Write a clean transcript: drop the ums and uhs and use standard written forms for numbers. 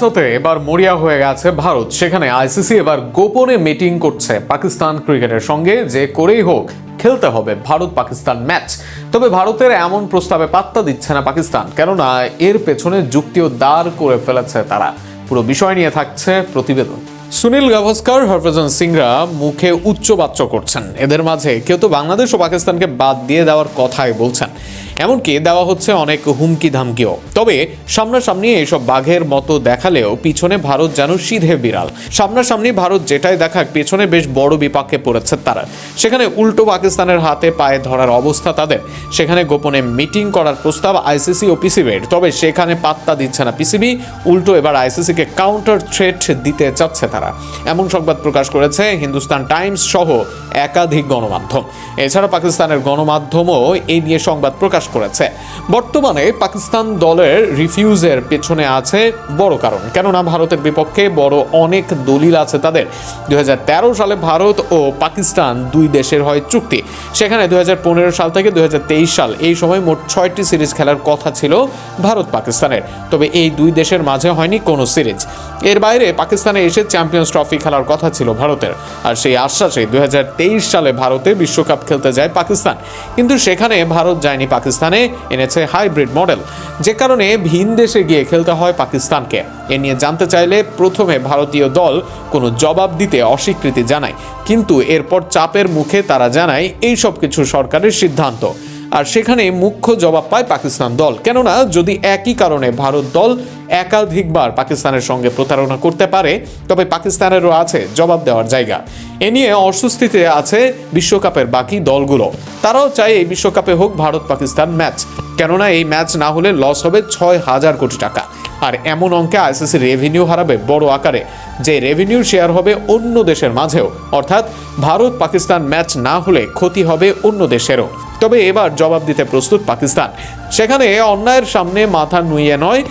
বাঁচাতে এবার মরিয়া হয়ে গেছে ভারত। সেখানে আইসিসি এবার গোপনে মিটিং করছে পাকিস্তান ক্রিকেটের সঙ্গে, যে করেই হোক খেলতে হবে ভারত পাকিস্তান ম্যাচ। তবে ভারতের এমন প্রস্তাবে পাত্তা দিচ্ছে না পাকিস্তান, কেননা এর পেছনে যুক্তিও দাঁড় করে ফেলেছে তারা। পুরো বিষয় নিয়ে থাকছে প্রতিবেদন। সুনীল গাভাস্কার, হরভজন সিংরা মুখে উচ্চবাচ্য করছেন। এদের মাঝে কেউ তো বাংলাদেশ ও পাকিস্তানকে বাদ দিয়ে দেওয়ার কথাই বলছেন, এমনকি দেওয়া হচ্ছে অনেক হুমকি ধামকিও। তবে সামনাসামনি এইসব বাঘের মতো দেখালেও পিছনে ভারত যেন সিধে বিড়াল। সামনাসামনি ভারত যেটাই দেখাক, পেছনে বেশ বড় বিপাকে পড়েছে তারা। সেখানে উল্টো পাকিস্তানের হাতে পায়ে ধরার অবস্থা তাদের। সেখানে গোপনে মিটিং করার প্রস্তাব আইসিসি ও পিসিবির, তবে সেখানে পাত্তা দিচ্ছে না পিসিবি। উল্টো এবার আইসিসিকে কাউন্টার থ্রেট দিতে চাচ্ছে তারা, এমন সংবাদ প্রকাশ করেছে হিন্দুস্তান টাইমস সহ একাধিক গণমাধ্যম। এছাড়া পাকিস্তানের গণমাধ্যমও এই নিয়ে সংবাদ প্রকাশ করেছে। বর্তমানে পাকিস্তান দলের রিফিউজের পেছনে আছে বড় কারণ, কেননা ভারতের বিপক্ষে বড় অনেক দলিল আছে তাদের। 2013 সালে ভারত ও পাকিস্তান দুই দেশের হয় চুক্তি। সেখানে 2015 সাল থেকে 2023 সাল, এই সময় মোট 6টি সিরিজ খেলার কথা ছিল ভারত পাকিস্তানের। তবে এই দুই দেশের মাঝে হয়নি কোনো সিরিজ। এর বাইরে পাকিস্তানে এসে চ্যাম্পিয়ন্স ট্রফি খেলার কথা ছিল ভারতের, আর সেই আশ্বাসে 2023 সালে ভারতে বিশ্বকাপ খেলতে যায় পাকিস্তান। কিন্তু সেখানে ভারত যায়নি পাকিস্তানে, এনেছে হাইব্রিড মডেল, যে কারণে ভিন দেশে গিয়ে খেলতে হয় পাকিস্তানকে। এ নিয়ে জানতে চাইলে প্রথমে ভারতীয় দল কোনো জবাব দিতে অস্বীকৃতি জানায়, কিন্তু এরপর চাপের মুখে তারা জানায় এই সব কিছু সরকারের সিদ্ধান্ত। আর সেখানে মুখ্য জবাব পায় পাকিস্তান দল, কেননা যদি একই কারণে ভারত দল একাধিকবার পাকিস্তানের সঙ্গে প্রতারণা করতে পারে, তবে পাকিস্তানেরও আছে জবাব দেওয়ার জায়গা। এ নিয়ে অস্বস্তিতে আছে বিশ্বকাপের বাকি দলগুলো। তারাও চায় এই বিশ্বকাপে হোক ভারত পাকিস্তান ম্যাচ, কেননা এই ম্যাচ না হলে লস হবে 6,000 কোটি টাকা। আর এমন অঙ্কে আইসিসি রেভিনিউ হারাবে বড় আকারে, যে রেভিনিউ শেয়ার হবে অন্য দেশের মাঝেও। অর্থাৎ ভারত পাকিস্তান ম্যাচ না হলে ক্ষতি হবে অন্য দেশেরও। তবে এবার জবাব দিতে প্রস্তুত পাকিস্তান। সেখানে অন্যায়ের সামনে মাথা নুইয়ে নয়,